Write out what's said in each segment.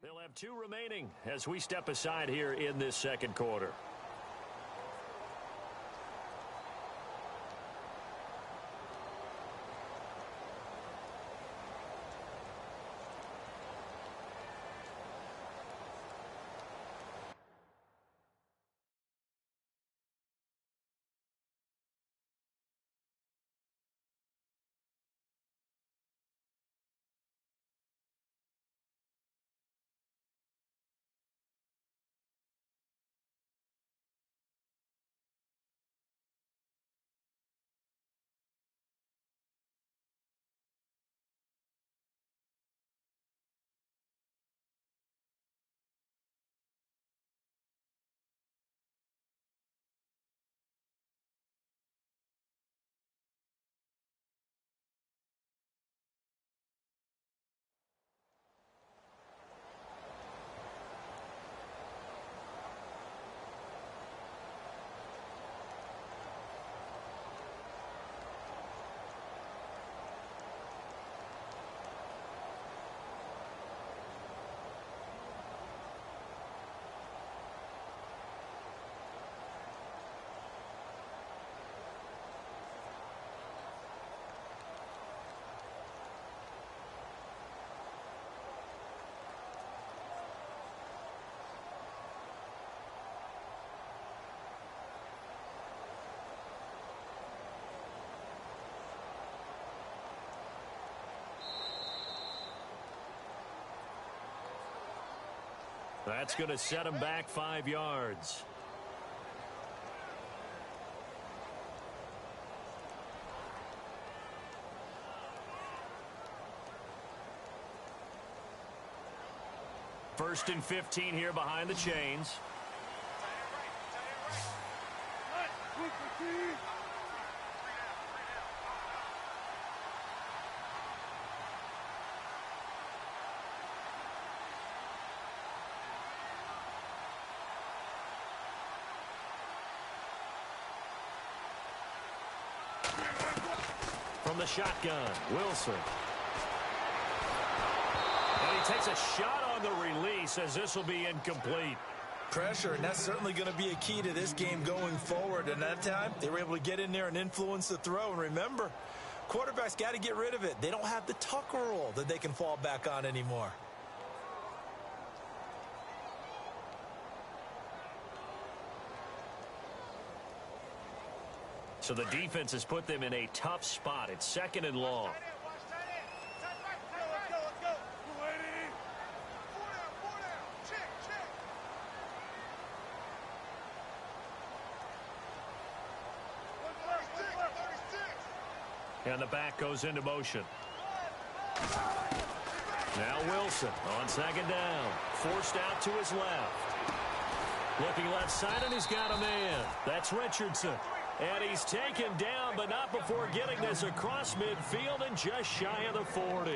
They'll have 2 remaining as we step aside here in this second quarter. That's going to set him back 5 yards. First and 15 here behind the chains. From the shotgun, Wilson. And he takes a shot on the release as this will be incomplete. Pressure, and that's certainly going to be a key to this game going forward. And that time, they were able to get in there and influence the throw. And remember, quarterbacks got to get rid of it. They don't have the Tucker rule that they can fall back on anymore. So the defense has put them in a tough spot. It's second and long. And the back goes into motion. Now Wilson on second down. Forced out to his left. Looking left side, and he's got a man. That's Richardson. And he's taken down, but not before getting this across midfield and just shy of the 40.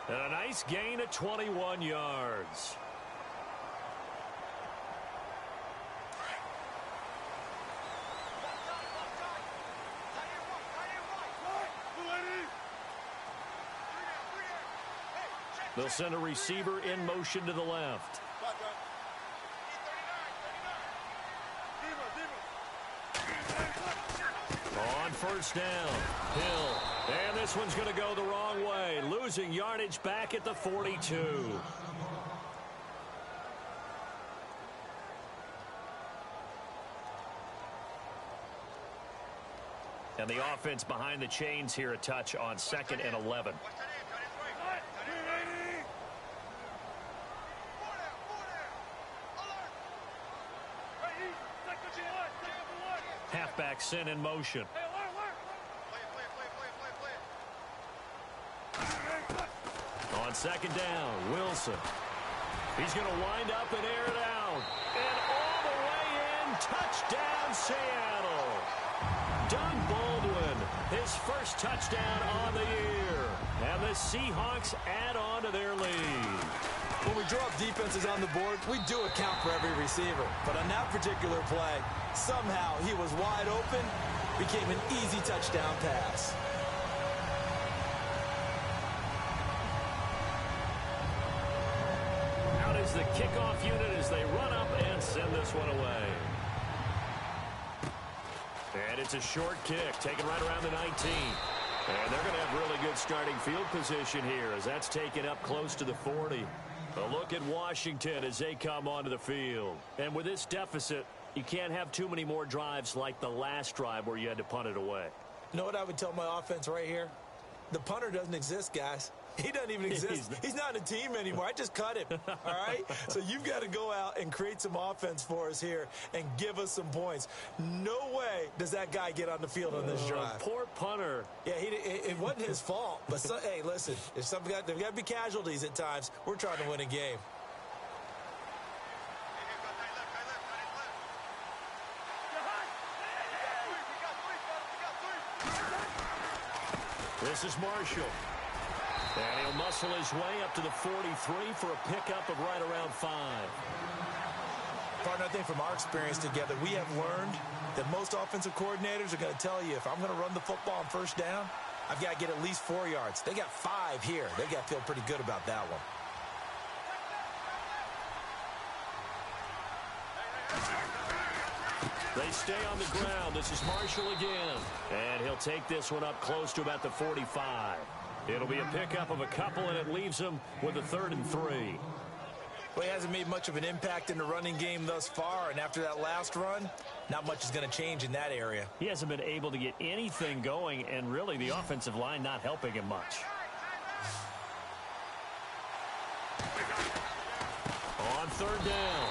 And a nice gain of 21 yards. They'll send a receiver in motion to the left. On first down, Hill. And this one's going to go the wrong way. Losing yardage back at the 42. And the offense behind the chains here a touch on 2nd and 11. Halfback sent in motion. On second down, Wilson. He's going to wind up and air it out. And all the way in, touchdown Seattle. Doug Baldwin, his first touchdown on the year. And the Seahawks add on to their lead. When we draw up defenses on the board, we do account for every receiver. But on that particular play, somehow he was wide open, became an easy touchdown pass. Out kickoff unit as they run up and send this one away. And it's a short kick, taken right around the 19. And they're going to have really good starting field position here as that's taken up close to the 40. A look at Washington as they come onto the field. And with this deficit, you can't have too many more drives like the last drive where you had to punt it away. You know what I would tell my offense right here? The punter doesn't exist, guys. He doesn't even exist. He's not in a team anymore. I just cut him, all right? So you've got to go out and create some offense for us here and give us some points. No way does that guy get on the field on this drive. Poor punter. Yeah, it wasn't his fault. But, hey, listen, there's got to be casualties at times. We're trying to win a game. This is Marshall. And he'll muscle his way up to the 43 for a pickup of right around 5. Partner, I think from our experience together, we have learned that most offensive coordinators are going to tell you, if I'm going to run the football on first down, I've got to get at least 4 yards. They got 5 here. They've got to feel pretty good about that one. They stay on the ground. This is Marshall again. And he'll take this one up close to about the 45. It'll be a pickup of a couple, and it leaves him with a 3rd and 3. Well, he hasn't made much of an impact in the running game thus far, and after that last run, not much is going to change in that area. He hasn't been able to get anything going, and really the offensive line not helping him much. On 3rd down,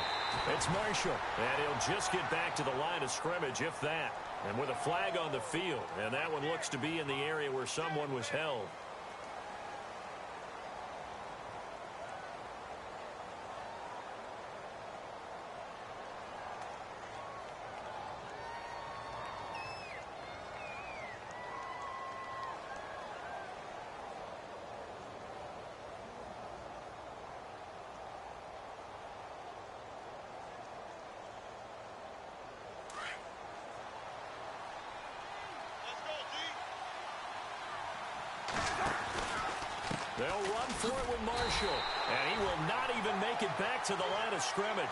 it's Marshall, and he'll just get back to the line of scrimmage, if that. And with a flag on the field, and that one looks to be in the area where someone was held. They'll run for it with Marshall, and he will not even make it back to the line of scrimmage.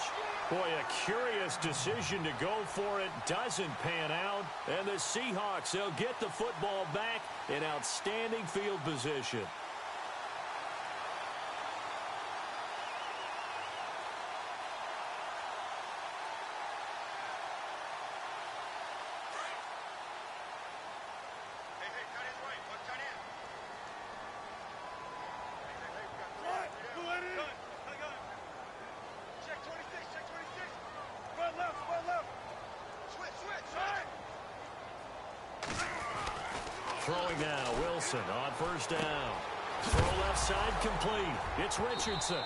Boy, a curious decision to go for it. Doesn't pan out, and the Seahawks, they'll get the football back in outstanding field position. Throwing now, Wilson on 1st down. Throw left side complete. It's Richardson.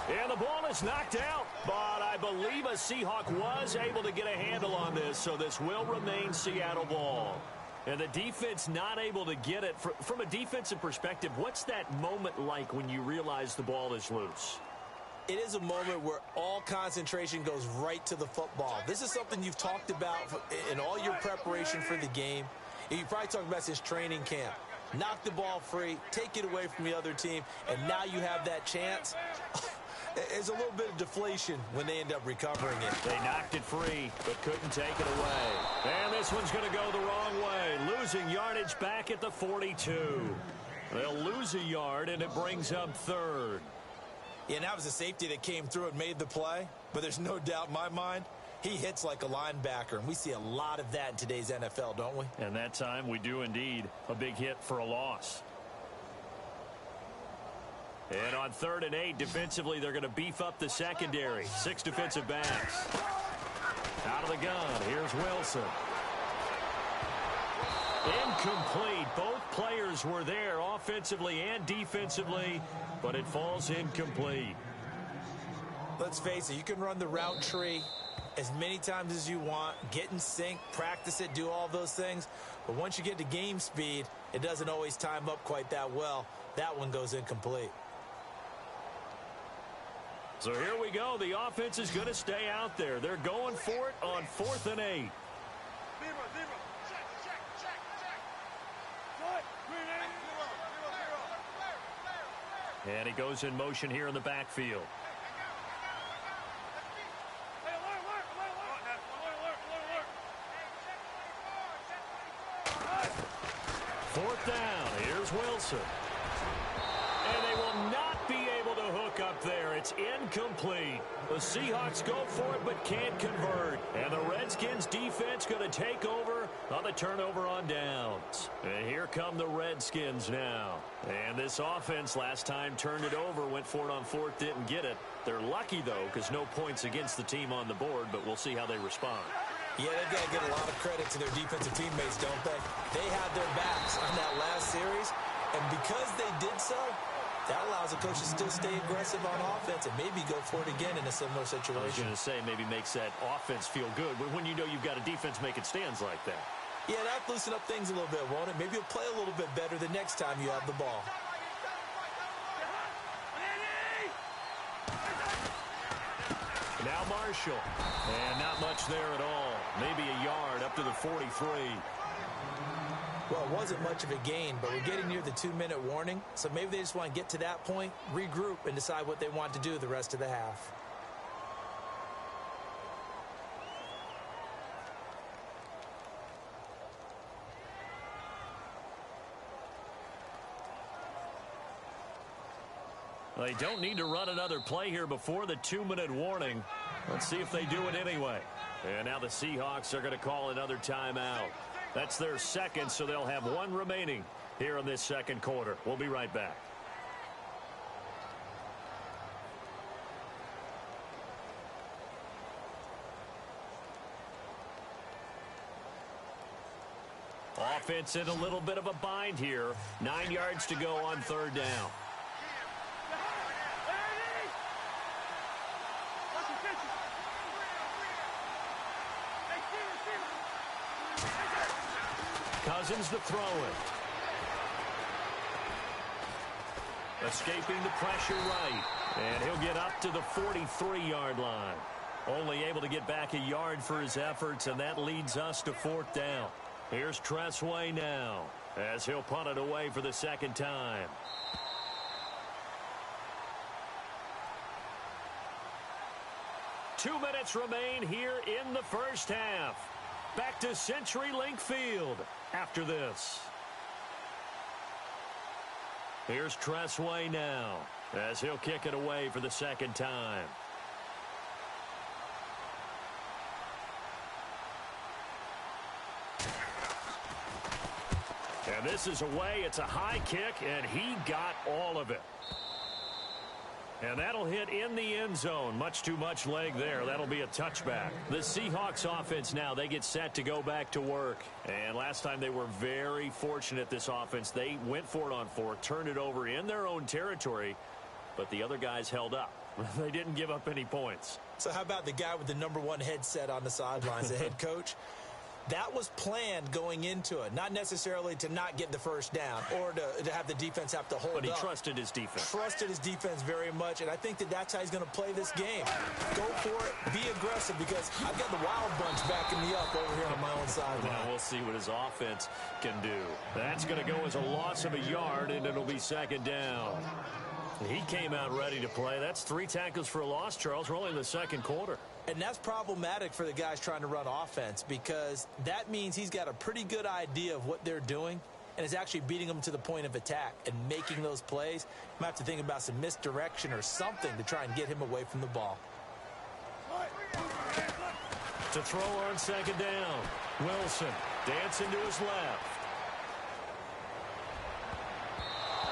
And the ball is knocked out, but I believe a Seahawk was able to get a handle on this, so this will remain Seattle ball. And the defense not able to get it. From a defensive perspective, what's that moment like when you realize the ball is loose? It is a moment where all concentration goes right to the football. This is something you've talked about in all your preparation for the game. You probably talked about since training camp. Knock the ball free, take it away from the other team, and now you have that chance. There's a little bit of deflation when they end up recovering it. They knocked it free, but couldn't take it away. And this one's going to go the wrong way. Losing yardage back at the 42. They'll lose a yard, and it brings up 3rd. Yeah, and that was a safety that came through and made the play. But there's no doubt in my mind, he hits like a linebacker, and we see a lot of that in today's NFL, don't we? And that time we do indeed. A big hit for a loss. And on 3rd and 8, defensively, they're going to beef up the secondary. 6 defensive backs. Out of the gun, here's Wilson. Incomplete. Both players were there offensively and defensively, but it falls incomplete. Let's face it, you can run the route tree as many times as you want, get in sync, practice it, do all those things. But once you get to game speed, it doesn't always time up quite that well. That one goes incomplete. So here we go. The offense is going to stay out there. They're going for it on 4th and 8. And he goes in motion here in the backfield. 4th down. Here's Wilson. And they will not be able to hook up there. It's incomplete. The Seahawks go for it but can't convert. And the Redskins defense going to take over on the turnover on downs. And here come the Redskins now. And this offense last time turned it over, went for it on 4th, didn't get it. They're lucky, though, because no points against the team on the board, but we'll see how they respond. Yeah, they've got to give a lot of credit to their defensive teammates, don't they? They had their backs on that last series, and because they did so, that allows the coach to still stay aggressive on offense and maybe go for it again in a similar situation. I was going to say maybe makes that offense feel good, but when you know you've got a defense making stands like that. Yeah, that loosen up things a little bit, won't it? Maybe you'll play a little bit better the next time you have the ball. Now Marshall. And not much there at all. Maybe a yard up to the 43. Well, it wasn't much of a gain, but we're getting near the 2-minute warning. So maybe they just want to get to that point, regroup, and decide what they want to do the rest of the half. They don't need to run another play here before the 2-minute warning. Let's see if they do it anyway. And now the Seahawks are going to call another timeout. That's their second, so they'll have one remaining here in this second quarter. We'll be right back. Offense in a little bit of a bind here. 9 yards to go on 3rd down. Cousins to throw it. Escaping the pressure right. And he'll get up to the 43-yard line. Only able to get back a yard for his efforts, and that leads us to 4th down. Here's Tressway now as he'll punt it away for the second time. Two minutes remain here in the first half. Back to CenturyLink Field after this. Here's Tressway now as he'll kick it away for the second time. And this is away. It's a high kick, and he got all of it. And that'll hit in the end zone. Much too much leg there. That'll be a touchback. The Seahawks offense now, they get set to go back to work. And last time they were very fortunate, this offense. They went for it on 4th, turned it over in their own territory, but the other guys held up. They didn't give up any points. So how about the guy with the #1 headset on the sidelines, the head coach? That was planned going into it, not necessarily to not get the first down or to have the defense have to hold up. But he trusted his defense. Trusted his defense very much, and I think that's how he's going to play this game. Go for it, be aggressive, because I've got the wild bunch backing me up over here on my own sideline. Now we'll see what his offense can do. That's going to go as a loss of a yard, and it'll be second down. He came out ready to play. That's 3 tackles for a loss, Charles. We're only in the second quarter. And that's problematic for the guys trying to run offense, because that means he's got a pretty good idea of what they're doing and is actually beating them to the point of attack and making those plays. You might have to think about some misdirection or something to try and get him away from the ball. To throw on second down, Wilson dancing to his left.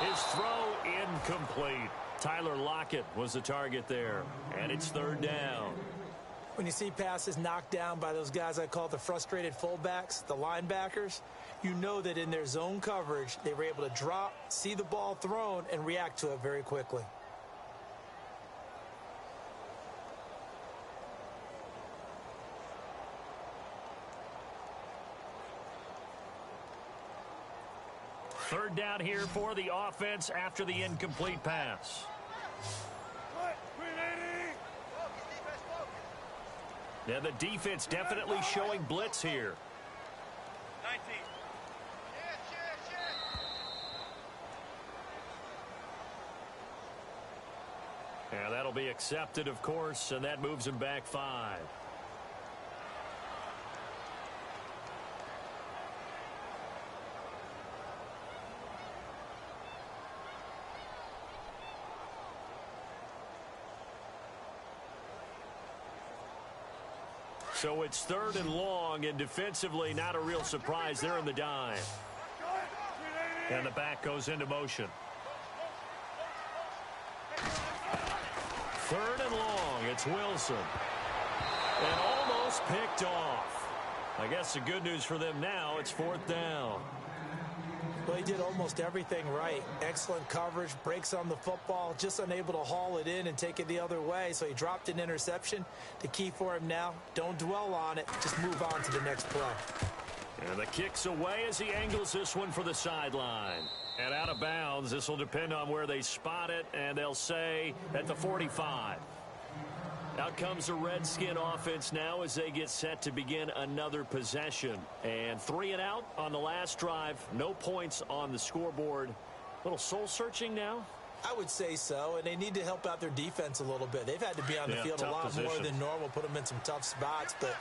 His throw incomplete. Tyler Lockett was the target there, and it's 3rd down. When you see passes knocked down by those guys I call the frustrated fullbacks, the linebackers, you know that in their zone coverage, they were able to drop, see the ball thrown, and react to it very quickly. Third down here for the offense after the incomplete pass. Now the defense definitely showing blitz here. 19. Yeah, that'll be accepted, of course, and that moves him back 5. So it's 3rd and long, and defensively not a real surprise there in the dive. And the back goes into motion. 3rd and long, it's Wilson. And almost picked off. I guess the good news for them now, it's 4th down. Well, he did almost everything right. Excellent coverage, breaks on the football, just unable to haul it in and take it the other way. So he dropped an interception. The key for him now, don't dwell on it. Just move on to the next play. And the kick's away as he angles this one for the sideline. And out of bounds, this will depend on where they spot it, and they'll say at the 45. Out comes the Redskin offense now as they get set to begin another possession. And 3 and out on the last drive. No points on the scoreboard. A little soul-searching now? I would say so, and they need to help out their defense a little bit. They've had to be on the field a lot more than normal, put them in some tough spots. But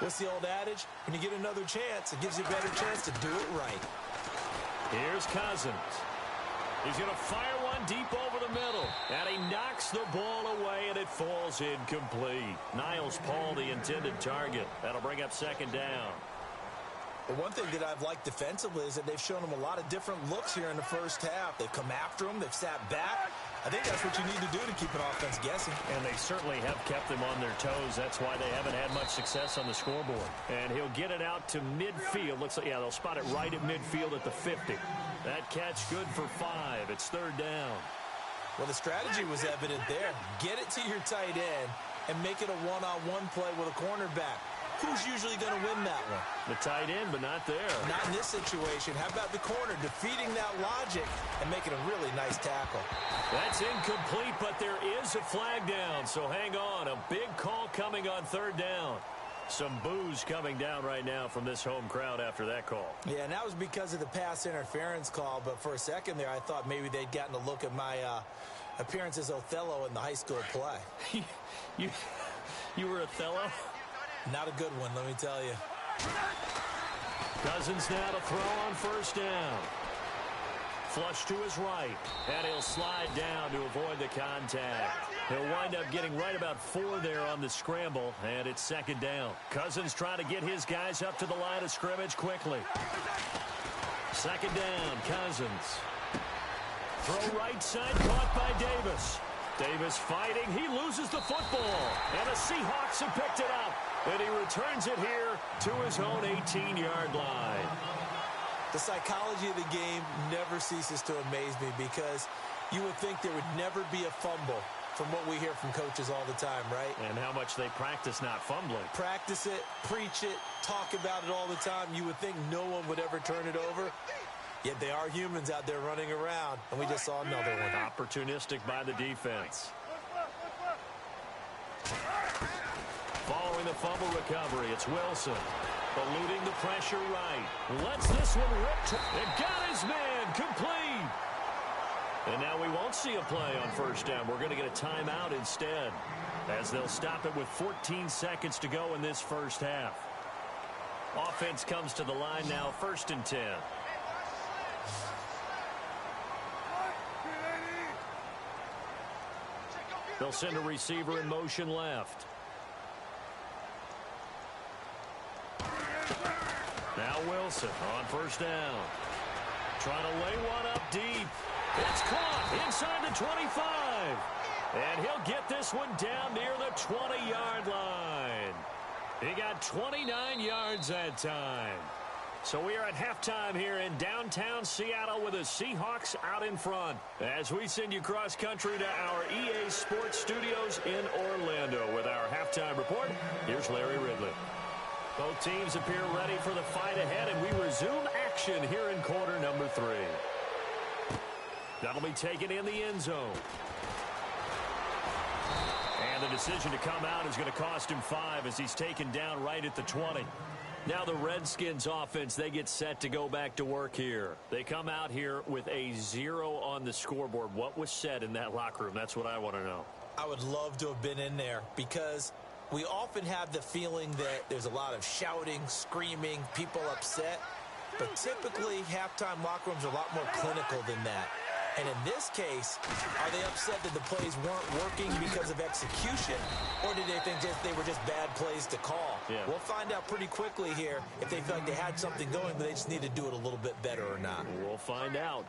what's the old adage? When you get another chance, it gives you a better chance to do it right. Here's Cousins. He's going to fire one deep over the middle. And he knocks the ball away, and it falls incomplete. Niles Paul, the intended target. That'll bring up 2nd down. But one thing that I've liked defensively is that they've shown them a lot of different looks here in the first half. They've come after them. They've sat back. I think that's what you need to do to keep an offense guessing. And they certainly have kept them on their toes. That's why they haven't had much success on the scoreboard. And he'll get it out to midfield. Looks like, yeah, they'll spot it right at midfield at the 50. That catch good for 5. It's 3rd down. Well, the strategy was evident there. Get it to your tight end and make it a one-on-one play with a cornerback. Who's usually going to win that one? The tight end, but not there. Not in this situation. How about the corner defeating that logic and making a really nice tackle? That's incomplete, but there is a flag down, so hang on. A big call coming on 3rd down. Some boos coming down right now from this home crowd after that call. Yeah, and that was because of the pass interference call, but for a second there I thought maybe they'd gotten a look at my appearance as Othello in the high school play. You were Othello? Not a good one, let me tell you. Cousins now to throw on 1st down. Flush to his right, and he'll slide down to avoid the contact. He'll wind up getting right about 4 there on the scramble, and it's 2nd down. Cousins trying to get his guys up to the line of scrimmage quickly. 2nd down, Cousins. Throw right side, caught by Davis. Davis fighting, he loses the football, and the Seahawks have picked it up, and he returns it here to his own 18-yard line. The psychology of the game never ceases to amaze me because you would think there would never be a fumble from what we hear from coaches all the time, right? And how much they practice not fumbling. Practice it, preach it, talk about it all the time. You would think no one would ever turn it over. Yet they are humans out there running around, and we just saw another one. Opportunistic by the defense. Following the fumble recovery, it's Wilson. Eluding the pressure right. Lets this one rip. It got his man complete. And now we won't see a play on 1st down. We're going to get a timeout instead, as they'll stop it with 14 seconds to go in this first half. Offense comes to the line now, 1st and 10. They'll send a receiver in motion left. Now Wilson on 1st down. Trying to lay one up deep. It's caught inside the 25. And he'll get this one down near the 20-yard line. He got 29 yards that time. So we are at halftime here in downtown Seattle with the Seahawks out in front. As we send you cross-country to our EA Sports Studios in Orlando with our halftime report, here's Larry Ridley. Both teams appear ready for the fight ahead, and we resume action here in quarter number 3. That'll be taken in the end zone. And the decision to come out is going to cost him 5 as he's taken down right at the 20. Now the Redskins offense, they get set to go back to work here. They come out here with a 0 on the scoreboard. What was said in that locker room? That's what I want to know. I would love to have been in there because we often have the feeling that there's a lot of shouting, screaming, people upset. But typically, halftime locker rooms are a lot more clinical than that. And in this case, are they upset that the plays weren't working because of execution, or did they think they were just bad plays to call? Yeah. We'll find out pretty quickly here if they feel like they had something going, but they just need to do it a little bit better or not. We'll find out.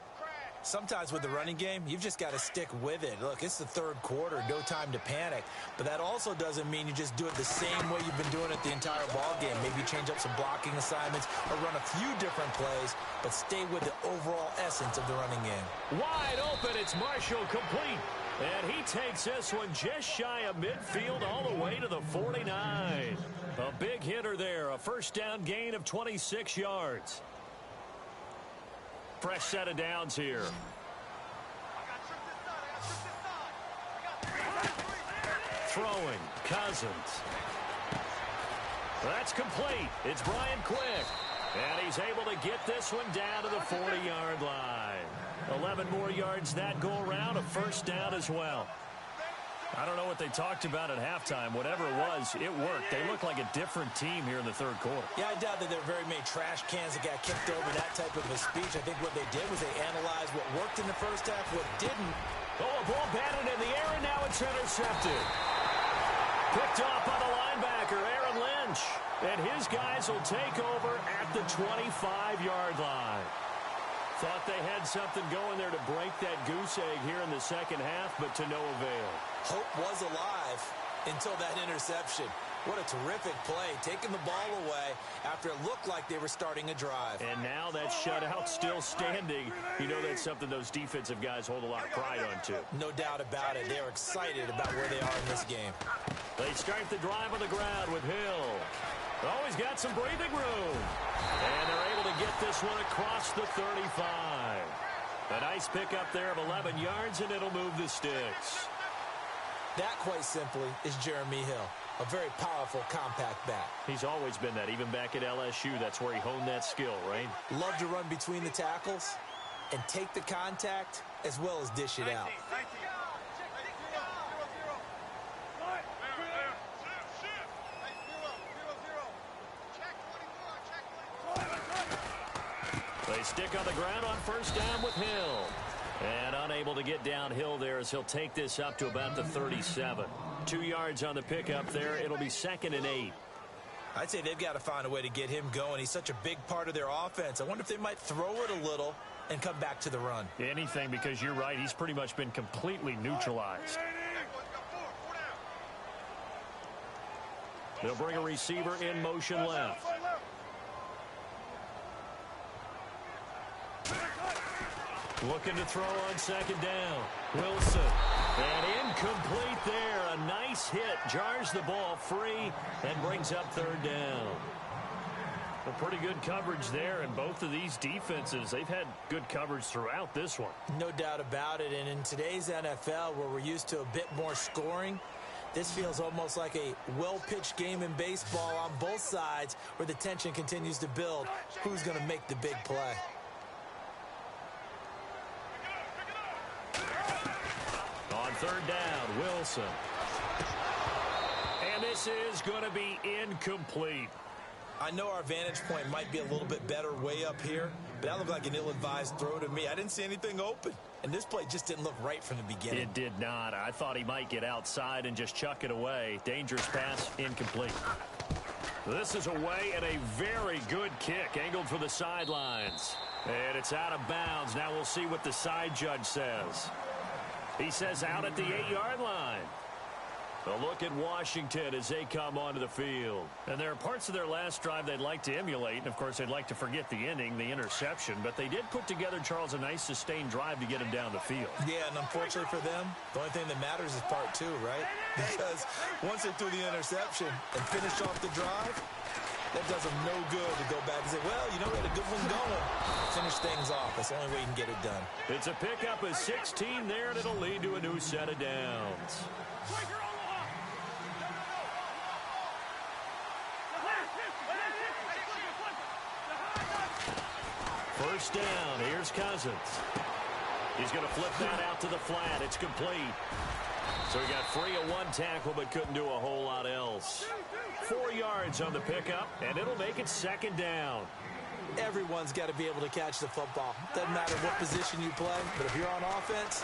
Sometimes with the running game, you've just got to stick with it. Look, it's the third quarter, no time to panic. But that also doesn't mean you just do it the same way you've been doing it the entire ball game. Maybe change up some blocking assignments or run a few different plays, but stay with the overall essence of the running game. Wide open, it's Marshall, complete. And he takes this one just shy of midfield all the way to the 49. A big hitter there, a first down gain of 26 yards. Fresh set of downs here. Throwing, Cousins. That's complete. It's Brian Quick. And he's able to get this one down to the 40-yard line. 11 more yards that go around, a first down as well. I don't know what they talked about at halftime. Whatever it was, it worked. They look like a different team here in the third quarter. Yeah, I doubt that there are very many trash cans that got kicked over, that type of a speech. I think what they did was they analyzed what worked in the first half, what didn't. Oh, a ball batted in the air, and now it's intercepted. Picked off by the linebacker, Aaron Lynch. And his guys will take over at the 25-yard line. Thought they had something going there to break that goose egg here in the second half, but to no avail. Hope was alive until that interception. What a terrific play, taking the ball away after it looked like they were starting a drive. And now that shutout still standing. You know that's something those defensive guys hold a lot of pride on, too. No doubt about it. They are excited about where they are in this game. They start the drive on the ground with Hill. Always got some breathing room. And they're able to get this one across the 35. A nice pickup there of 11 yards, and it'll move the sticks. That, quite simply, is Jeremy Hill. A very powerful, compact back. He's always been that. Even back at LSU, that's where he honed that skill, right? Love to run between the tackles and take the contact as well as dish it out. They stick on the ground on first down with Hill. And unable to get downhill there as he'll take this up to about the 37. 2 yards on the pickup there. It'll be 2nd and 8. I'd say they've got to find a way to get him going. He's such a big part of their offense. I wonder if they might throw it a little and come back to the run. Anything, because you're right. He's pretty much been completely neutralized. They'll bring a receiver in motion left. Looking to throw on second down. Wilson. And incomplete there. A nice hit. Jars the ball free and brings up third down. A pretty good coverage there, and both of these defenses, they've had good coverage throughout this one. No doubt about it. And in today's NFL, where we're used to a bit more scoring, this feels almost like a well-pitched game in baseball on both sides where the tension continues to build. Who's going to make the big play? On third down, Wilson. And this is going to be incomplete. I know our vantage point might be a little bit better way up here, but that looked like an ill-advised throw to me. I didn't see anything open, and this play just didn't look right from the beginning. It did not. I thought he might get outside and just chuck it away. Dangerous pass, incomplete. This is away and a very good kick, angled for the sidelines. And it's out of bounds. Now we'll see what the side judge says. He says out at the 8-yard line. A look at Washington as they come onto the field. And there are parts of their last drive they'd like to emulate. And, of course, they'd like to forget the inning, the interception. But they did put together, Charles, a nice sustained drive to get him down the field. Yeah, and unfortunately for them, the only thing that matters is part two, right? Because once they threw the interception and finished off the drive, that does them no good to go back and say, well, you know, we had a good one going. Finish things off. That's the only way you can get it done. It's a pickup of 16 there, and it'll lead to a new set of downs. First down. Here's Cousins. He's going to flip that out to the flat. It's complete. So he got free of one tackle but couldn't do a whole lot else. 4 yards on the pickup, and it'll make it second down. Everyone's got to be able to catch the football. Doesn't matter what position you play, but if you're on offense,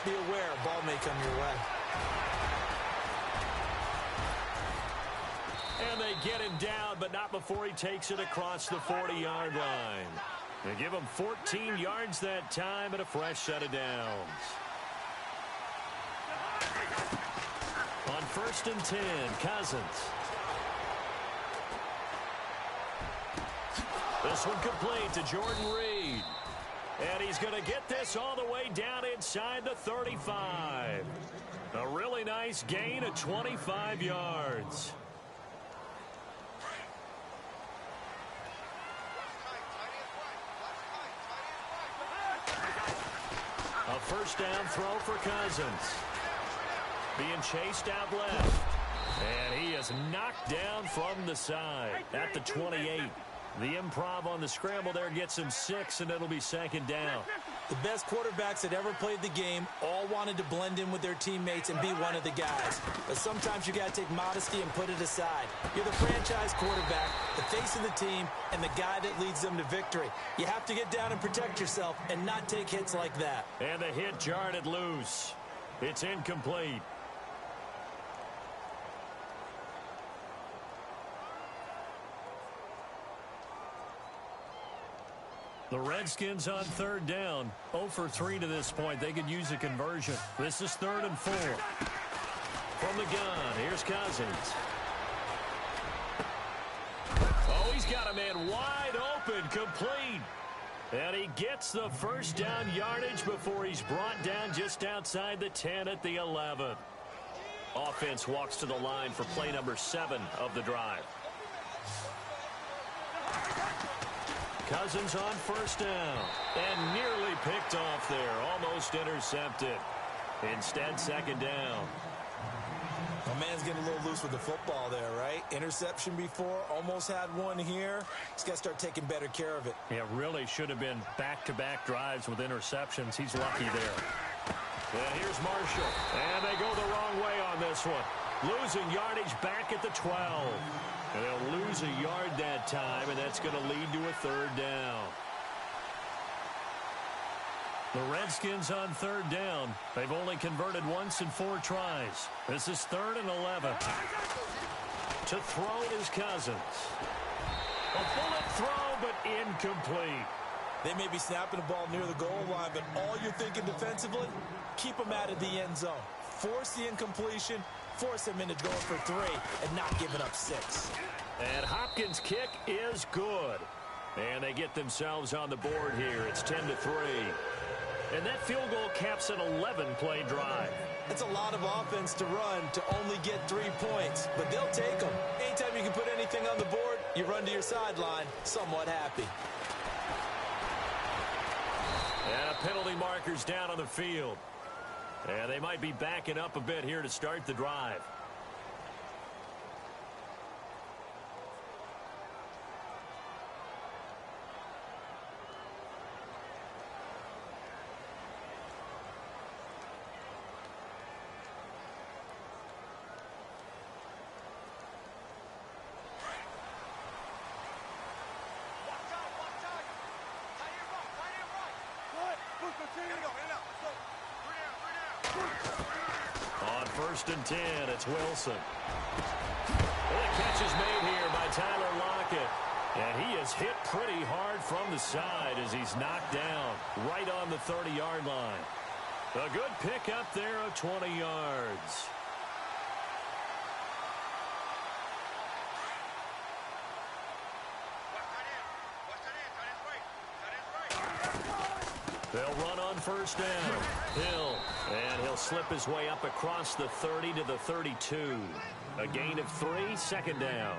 be aware a ball may come your way. And they get him down, but not before he takes it across the 40-yard line. They give him 14 yards that time and a fresh set of downs. On 1st and 10, Cousins. This one complete to Jordan Reed. And he's going to get this all the way down inside the 35. A really nice gain of 25 yards. A first down throw for Cousins. Being chased out left. And he is knocked down from the side at the 28. The improv on the scramble there gets him 6, and it'll be 2nd down. The best quarterbacks that ever played the game all wanted to blend in with their teammates and be one of the guys. But sometimes you got to take modesty and put it aside. You're the franchise quarterback, the face of the team, and the guy that leads them to victory. You have to get down and protect yourself and not take hits like that. And the hit jarred it loose. It's incomplete. The Redskins on 3rd down. 0 for 3 to this point. They could use a conversion. This is 3rd and 4. From the gun, here's Cousins. Oh, he's got a man wide open, complete. And he gets the first down yardage before he's brought down just outside the 10 at the 11. Offense walks to the line for play number 7 of the drive. Cousins on 1st down. And nearly picked off there. Almost intercepted. Instead, 2nd down. My man's getting a little loose with the football there, right? Interception before, almost had one here. He's got to start taking better care of it. Yeah, really should have been back-to-back drives with interceptions. He's lucky there. And here's Marshall. And they go the wrong way on this one. Losing yardage back at the 12. And they'll lose a yard that time, and that's going to lead to a 3rd down. The Redskins on 3rd down. They've only converted once in 4 tries. This is 3rd and 11. To throw is Cousins. A bullet throw, but incomplete. They may be snapping the ball near the goal line, but all you're thinking defensively, keep them out of the end zone. Force the incompletion, force them into going for 3, and not giving up 6. And Hopkins' kick is good. And they get themselves on the board here. It's 10-3. And that field goal caps an 11-play drive. That's a lot of offense to run to only get 3 points, but they'll take them. Anytime you can put anything on the board, you run to your sideline somewhat happy. And a penalty marker's down on the field. And they might be backing up a bit here to start the drive. On 1st and 10, it's Wilson. Well, the catch is made here by Tyler Lockett. And he is hit pretty hard from the side as he's knocked down right on the 30-yard line. A good pickup there of 20 yards. They'll run on 1st down. Hill. And he'll slip his way up across the 30 to the 32. A gain of 3, 2nd down.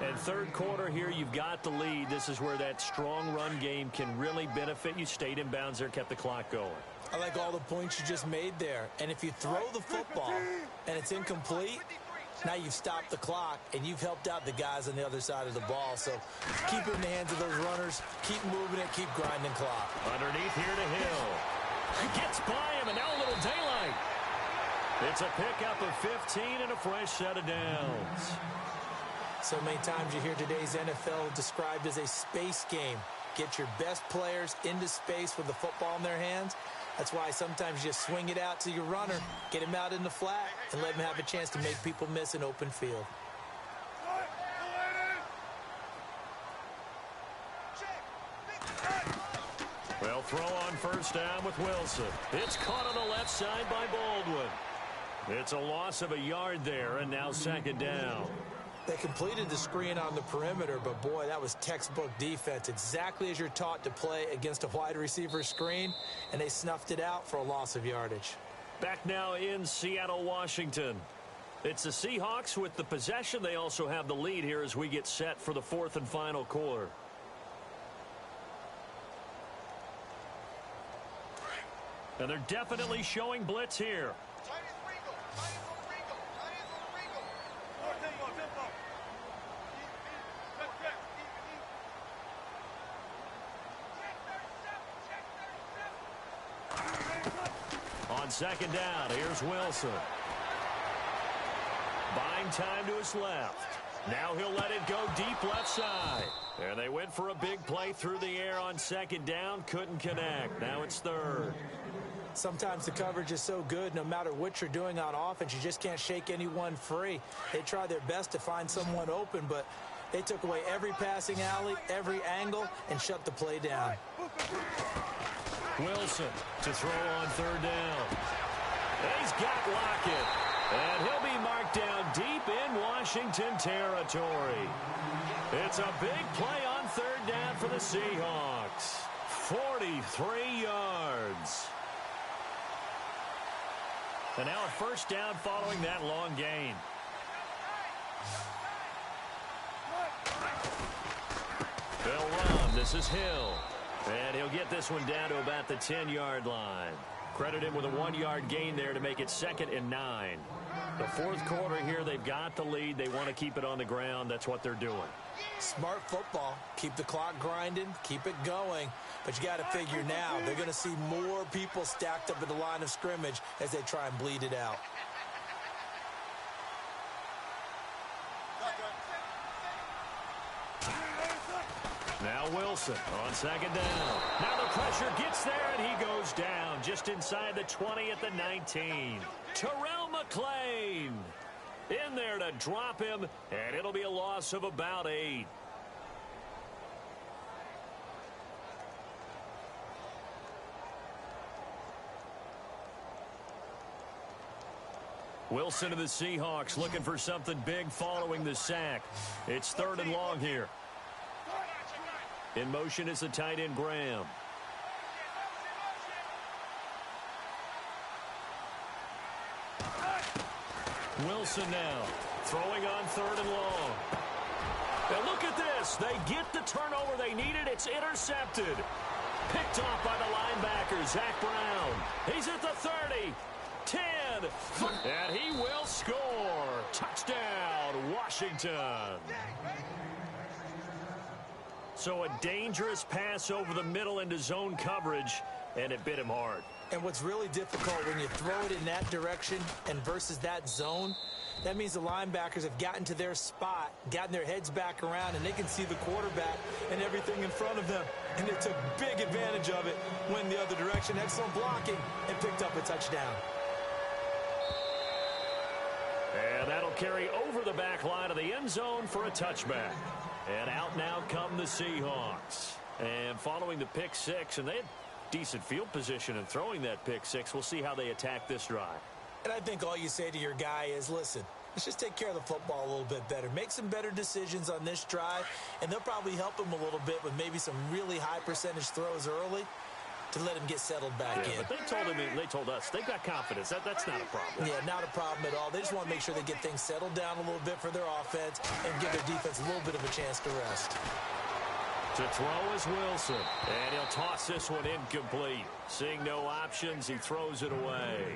And 3rd quarter here, you've got the lead. This is where that strong run game can really benefit you. Stayed in bounds there, kept the clock going. I like all the points you just made there. And if you throw the football and it's incomplete, now you've stopped the clock and you've helped out the guys on the other side of the ball. So keep it in the hands of those runners. Keep moving it. Keep grinding clock. Underneath here to Hill. He gets by him, and now a little daylight. It's a pickup of 15 and a fresh set of downs. So many times you hear today's NFL described as a space game. Get your best players into space with the football in their hands. That's why sometimes you just swing it out to your runner, get him out in the flat, and let him have a chance to make people miss an open field. Well, throw on first down with Wilson. It's caught on the left side by Baldwin. It's a loss of a yard there, and now second down. They completed the screen on the perimeter, but boy, that was textbook defense. Exactly as you're taught to play against a wide receiver screen, and they snuffed it out for a loss of yardage. Back now in Seattle, Washington. It's the Seahawks with the possession. They also have the lead here as we get set for the fourth and final quarter. And they're definitely showing blitz here. On second down, here's Wilson. Buying time to his left. Now he'll let it go deep left side. And they went for a big play through the air on second down. Couldn't connect. Now it's third. Sometimes the coverage is so good, no matter what you're doing on offense, you just can't shake anyone free. They try their best to find someone open, but they took away every passing alley, every angle, and shut the play down. Wilson to throw on third down. He's got Lockett. And he'll be marked down deep in Washington territory. It's a big play on third down for the Seahawks. 43 yards. And now a first down following that long gain. They'll run. This is Hill. And he'll get this one down to about the 10-yard line. Credit him with a 1-yard gain there to make it 2nd and 9. The fourth quarter here, they've got the lead. They want to keep it on the ground. That's what they're doing. Smart football. Keep the clock grinding. Keep it going. But you got to figure now they're going to see more people stacked up at the line of scrimmage as they try and bleed it out. Now Wilson on second down. Now the pressure gets there, and he goes down just inside the 20 at the 19. Terrell McClain in there to drop him, and it'll be a loss of about 8. Wilson to the Seahawks looking for something big following the sack. It's 3rd and long here. In motion is the tight end, Graham. Wilson now throwing on 3rd and long. Now look at this. They get the turnover they needed. It's intercepted. Picked off by the linebacker, Zach Brown. He's at the 30. 10. And he will score. Touchdown, Washington. So a dangerous pass over the middle into zone coverage, and it bit him hard. And what's really difficult when you throw it in that direction and versus that zone, that means the linebackers have gotten to their spot, gotten their heads back around, and they can see the quarterback and everything in front of them. And they took big advantage of it, went the other direction, excellent blocking, and picked up a touchdown. And that'll carry over the back line of the end zone for a touchback. And out now come the Seahawks. And following the pick six, and they had decent field position in throwing that pick six. We'll see how they attack this drive. And I think all you say to your guy is, listen, let's just take care of the football a little bit better. Make some better decisions on this drive, and they'll probably help him a little bit with maybe some really high percentage throws early to let him get settled back in. But they told us they've got confidence. That's not a problem. Yeah, not a problem at all. They just want to make sure they get things settled down a little bit for their offense and give their defense a little bit of a chance to rest. To throw is Wilson, and he'll toss this one incomplete. Seeing no options, he throws it away.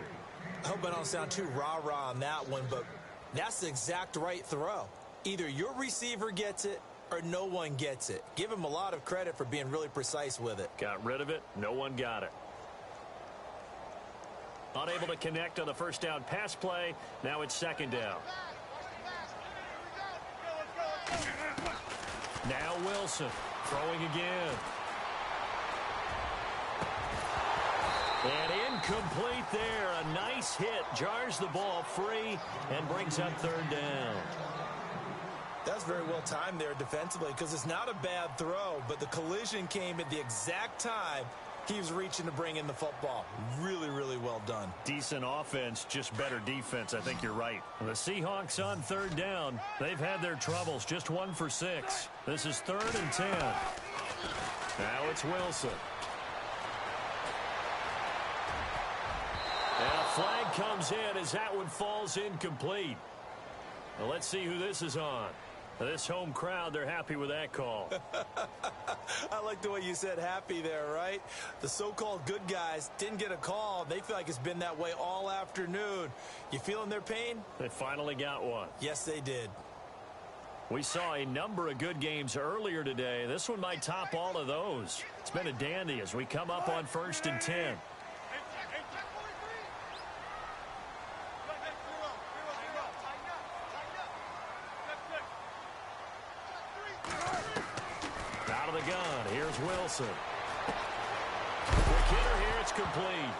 I hope I don't sound too rah-rah on that one, but that's the exact right throw. Either your receiver gets it or no one gets it. Give him a lot of credit for being really precise with it. Got rid of it. No one got it. Unable to connect on the first down pass play. Now it's second down. Now Wilson throwing again. And incomplete there. A nice hit. Jars the ball free and brings up third down. That's very well timed there defensively because it's not a bad throw, but the collision came at the exact time he was reaching to bring in the football. Really, really well done. Decent offense, just better defense. I think you're right. The Seahawks on third down. They've had their troubles. Just 1 for 6. This is 3rd and 10. Now it's Wilson. And a flag comes in as that one falls incomplete. Well, let's see who this is on. This home crowd, they're happy with that call. I like the way you said happy there, right? The so-called good guys didn't get a call. They feel like it's been that way all afternoon. You feeling their pain? They finally got one. Yes, they did. We saw a number of good games earlier today. This one might top all of those. It's been a dandy as we come up on 1st and 10. Out of the gun, here's Wilson. The kidder here, it's complete.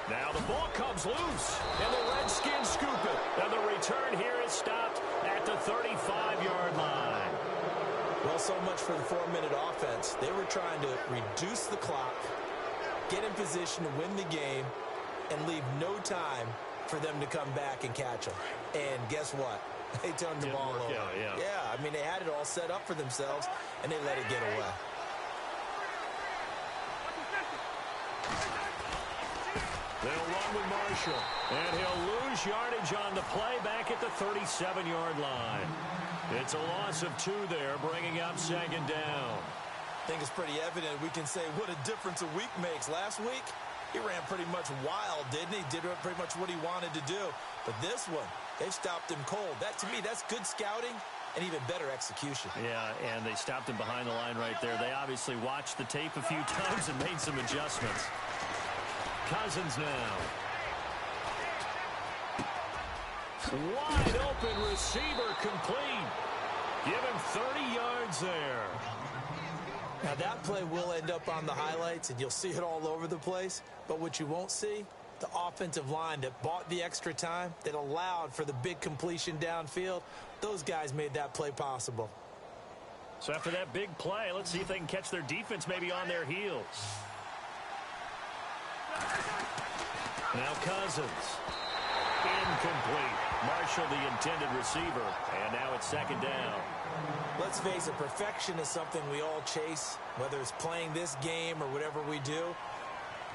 Now the ball comes loose, and the Redskins scoop it. And the return here is stopped at the 35-yard line. Well, so much for the 4-minute offense. They were trying to reduce the clock, get in position to win the game, and leave no time for them to come back and catch them. And guess what? They turned the ball over. Yeah, I mean, they had it all set up for themselves, and they let it get away. They'll run with Marshall, and he'll lose yardage on the play back at the 37-yard line. It's a loss of 2 there, bringing up 2nd down. I think it's pretty evident we can say what a difference a week makes. Last week, he ran pretty much wild, didn't he? Did pretty much what he wanted to do. But this one, they've stopped him cold. That, to me, that's good scouting and even better execution. Yeah, and they stopped him behind the line right there. They obviously watched the tape a few times and made some adjustments. Cousins now. Wide open receiver complete. Give him 30 yards there. Now, that play will end up on the highlights, and you'll see it all over the place. But what you won't see, the offensive line that bought the extra time, that allowed for the big completion downfield, those guys made that play possible. So after that big play, let's see if they can catch their defense maybe on their heels. Now Cousins. Incomplete. Marshall, the intended receiver. And now it's 2nd down. Let's face it, perfection is something we all chase, whether it's playing this game or whatever we do.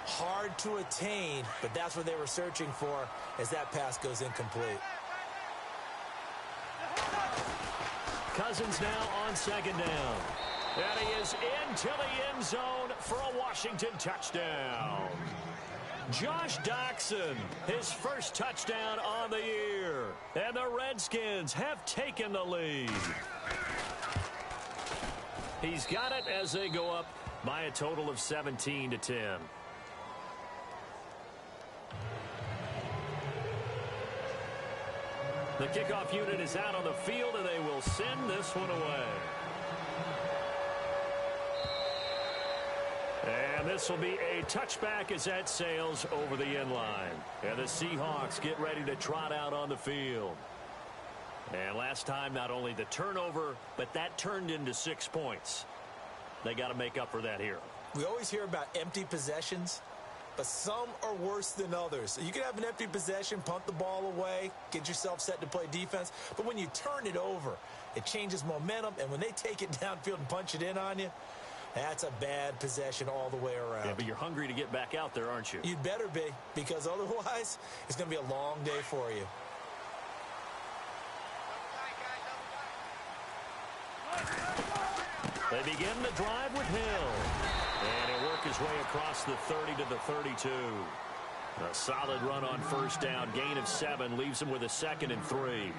Hard to attain, but that's what they were searching for as that pass goes incomplete. Cousins now on 2nd down. And he is into the end zone for a Washington touchdown. Josh Doxson, his first touchdown on the year. And the Redskins have taken the lead. He's got it as they go up by a total of 17-10. The kickoff unit is out on the field, and they will send this one away. And this will be a touchback as that sails over the end line. And the Seahawks get ready to trot out on the field. And last time, not only the turnover, but that turned into 6 points. They got to make up for that here. We always hear about empty possessions, but some are worse than others. You can have an empty possession, punt the ball away, get yourself set to play defense. But when you turn it over, it changes momentum. And when they take it downfield and punch it in on you, that's a bad possession all the way around. Yeah, but you're hungry to get back out there, aren't you? You'd better be, because otherwise it's going to be a long day for you. They begin the drive with Hill. And he'll work his way across the 30 to the 32. A solid run on 1st down. Gain of 7 leaves him with a 2nd and 3.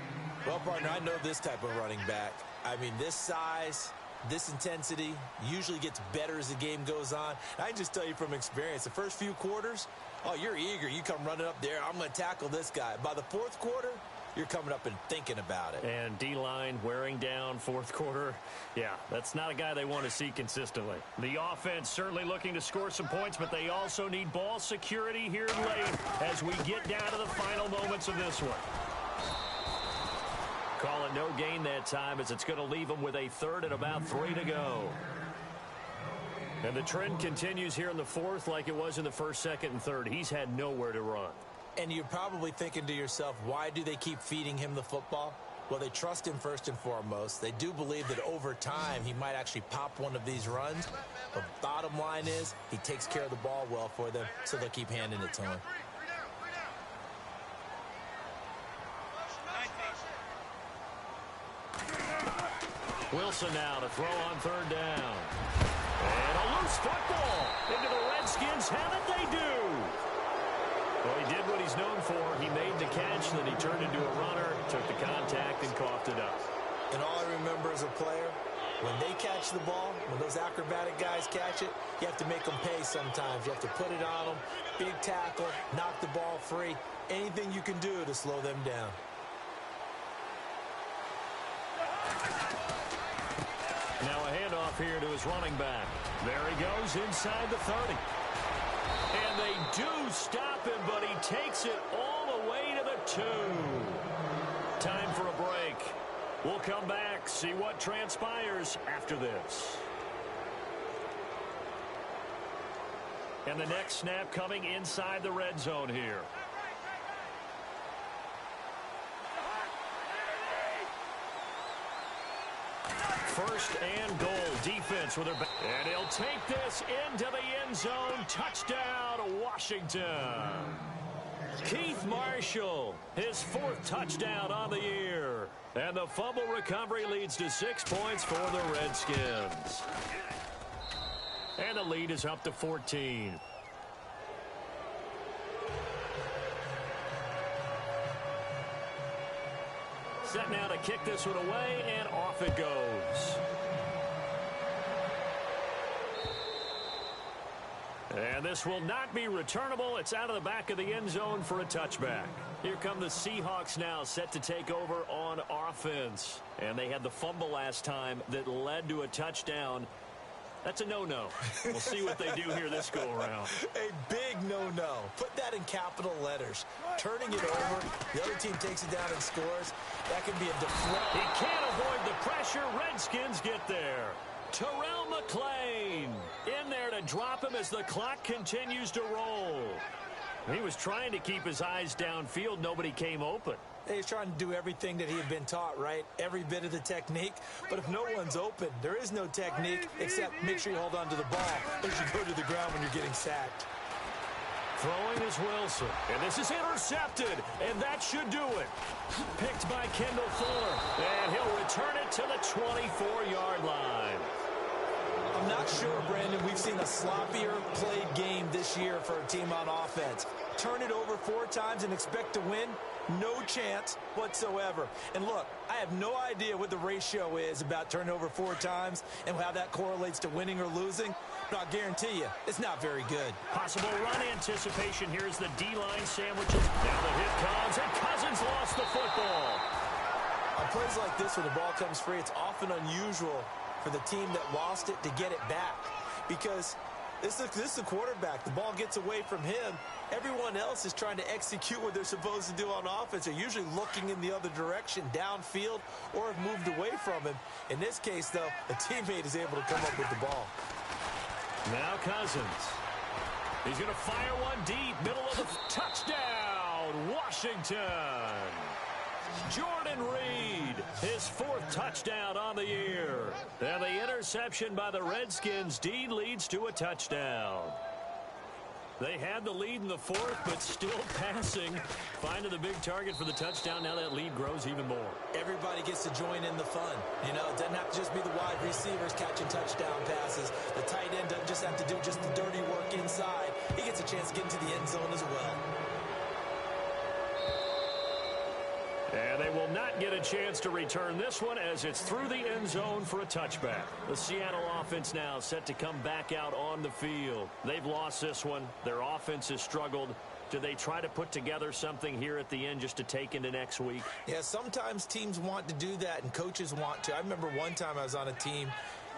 Well, partner, I know this type of running back. I mean, this size, this intensity usually gets better as the game goes on. I can just tell you from experience, the first few quarters, oh, you're eager. You come running up there. I'm going to tackle this guy. By the 4th quarter, you're coming up and thinking about it. And D-line wearing down fourth quarter. Yeah, that's not a guy they want to see consistently. The offense certainly looking to score some points, but they also need ball security here late as we get down to the final moments of this one. Call it no gain that time as it's going to leave them with a third and about 3 to go. And the trend continues here in the fourth like it was in the first, second, and third. He's had nowhere to run. And you're probably thinking to yourself, why do they keep feeding him the football? Well, they trust him first and foremost. They do believe that over time he might actually pop one of these runs. But bottom line is he takes care of the ball well for them, so they'll keep handing it to him. Wilson now to throw on third down. And a loose football into the Redskins. How did they do? Well, he did what he's known for. He made the catch, then he turned into a runner, took the contact, and coughed it up. And all I remember as a player, when they catch the ball, when those acrobatic guys catch it, you have to make them pay sometimes. You have to put it on them, big tackle, knock the ball free, anything you can do to slow them down. Now a handoff here to his running back. There he goes inside the 30. And they do stop him, but he takes it all the way to the 2. Time for a break. We'll come back, see what transpires after this. And the next snap coming inside the red zone here. First and goal. Defense with their back. And he'll take this into the end zone. Touchdown, Washington. Keith Marshall, his 4th touchdown on the year. And the fumble recovery leads to 6 points for the Redskins. And the lead is up to 14. Set now to kick this one away, and off it goes. And this will not be returnable. It's out of the back of the end zone for a touchback. Here come the Seahawks now, set to take over on offense. And they had the fumble last time that led to a touchdown. That's a no-no. We'll see what they do here this go-around. A big no-no. Put that in capital letters. Turning it over, the other team takes it down and scores. That can be a deflection. He can't avoid the pressure. Redskins get there. Terrell McClain in there to drop him as the clock continues to roll. He was trying to keep his eyes downfield. Nobody came open. He's trying to do everything that he had been taught, right? Every bit of the technique. But if no one's open, there is no technique except make sure you hold on to the ball as you go to the ground when you're getting sacked. Throwing is Wilson. And this is intercepted. And that should do it. Picked by Kendall Fuller. And he'll return it to the 24-yard line. I'm not sure, Brandon, we've seen a sloppier played game this year for a team on offense. Turn it over 4 times and expect to win? No chance whatsoever. And look, I have no idea what the ratio is about turning over 4 times and how that correlates to winning or losing. But I'll guarantee you, it's not very good. Possible run anticipation. Here's the D-line sandwiches. Now the hit comes, and Cousins lost the football. On plays like this where the ball comes free, it's often unusual for the team that lost it to get it back. Because this is the quarterback. The ball gets away from him. Everyone else is trying to execute what they're supposed to do on offense. They're usually looking in the other direction, downfield, or have moved away from him. In this case, though, a teammate is able to come up with the ball. Now Cousins. He's going to fire one deep, middle of the touchdown, Washington. Jordan Reed, his 4th touchdown on the year. And the interception by the Redskins D leads to a touchdown. They had the lead in the 4th, but still passing. Finding the big target for the touchdown. Now that lead grows even more. Everybody gets to join in the fun. You know, it doesn't have to just be the wide receivers catching touchdown passes. The tight end doesn't just have to do just the dirty work inside. He gets a chance to get into the end zone as well. And they will not get a chance to return this one as it's through the end zone for a touchback. The Seattle offense now set to come back out on the field. They've lost this one. Their offense has struggled. Do they try to put together something here at the end just to take into next week? Yeah, sometimes teams want to do that, and coaches want to. I remember one time I was on a team,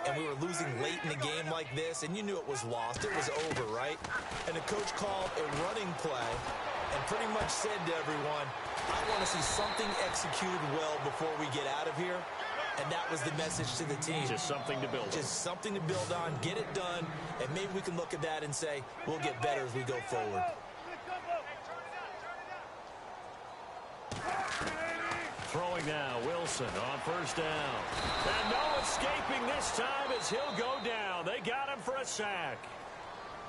and we were losing late in the game like this, and you knew it was lost. It was over, right? And the coach called a running play and pretty much said to everyone, I want to see something executed well before we get out of here. And that was the message to the team. Just something to build on. Just something to build on, get it done, and maybe we can look at that and say, we'll get better as we go forward. Throwing now, Wilson on first down. And no escaping this time as he'll go down. They got him for a sack.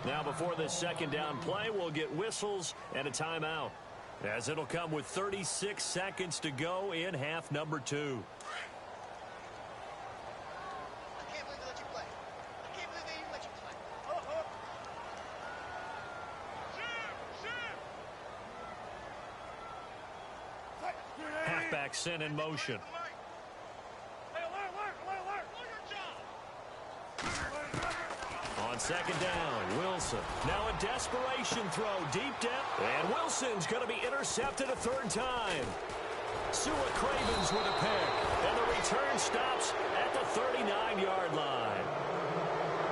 Now before this second down play, we'll get whistles and a timeout, as it'll come with 36 seconds to go in half number 2. Halfback sent in motion. On second down, Wilson. Now a desperation throw deep down. And Wilson's going to be intercepted a third time. Sua Cravens with a pick. And the return stops at the 39-yard line.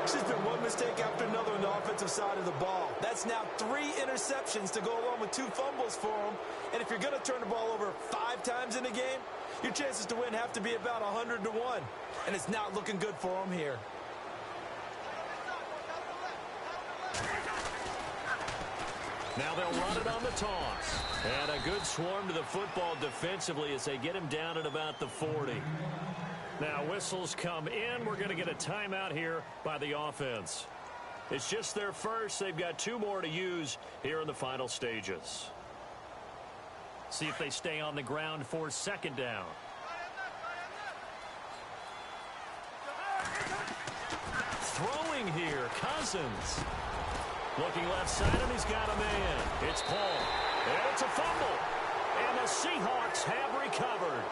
This has been one mistake after another on the offensive side of the ball. That's now 3 interceptions to go along with 2 fumbles for him. And if you're going to turn the ball over 5 times in a game, your chances to win have to be about 100 to 1. And it's not looking good for him here. Now they'll run it on the toss. And a good swarm to the football defensively as they get him down at about the 40. Now whistles come in. We're going to get a timeout here by the offense. It's just their first. They've got 2 more to use here in the final stages. See if they stay on the ground for second down. Throwing here, Cousins. Looking left side, and he's got a man. It's Paul. And it's a fumble. And the Seahawks have recovered.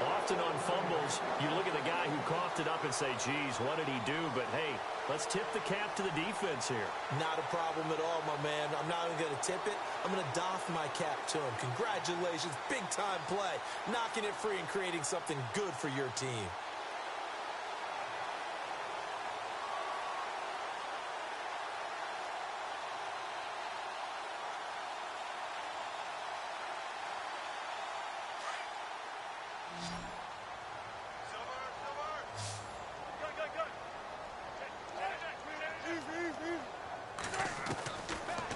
Often on fumbles, you look at the guy who coughed it up and say, geez, what did he do? But, hey, let's tip the cap to the defense here. Not a problem at all, my man. I'm not even going to tip it. I'm going to doff my cap to him. Congratulations. Big-time play. Knocking it free and creating something good for your team.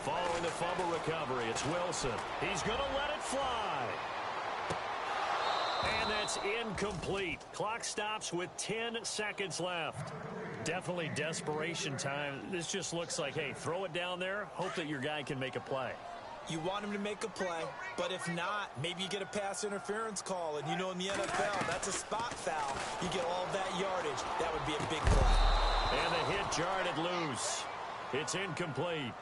Following the fumble recovery, it's Wilson. He's going to let it fly. And that's incomplete. Clock stops with 10 seconds left. Definitely desperation time. This just looks like, hey, throw it down there, hope that your guy can make a play. You want him to make a play, but if not, maybe you get a pass interference call. And you know in the NFL, that's a spot foul. You get all that yardage. That would be a big play. And the hit jarred it loose. It's incomplete.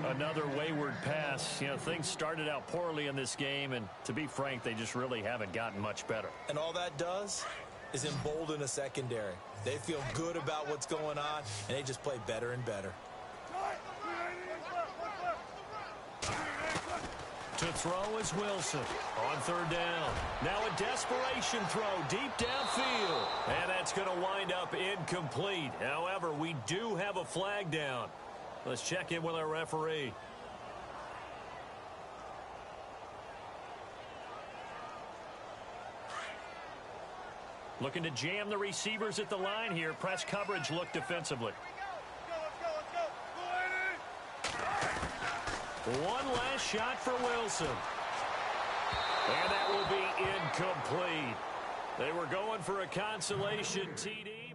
Another wayward pass. You know, things started out poorly in this game, and to be frank, they just really haven't gotten much better. And all that does is embolden a secondary. They feel good about what's going on, and they just play better and better. To throw is Wilson on third down. Now a desperation throw deep downfield. And that's going to wind up incomplete. However, we do have a flag down. Let's check in with our referee. Looking to jam the receivers at the line here. Press coverage look defensively. One last shot for Wilson. And that will be incomplete. They were going for a consolation TD.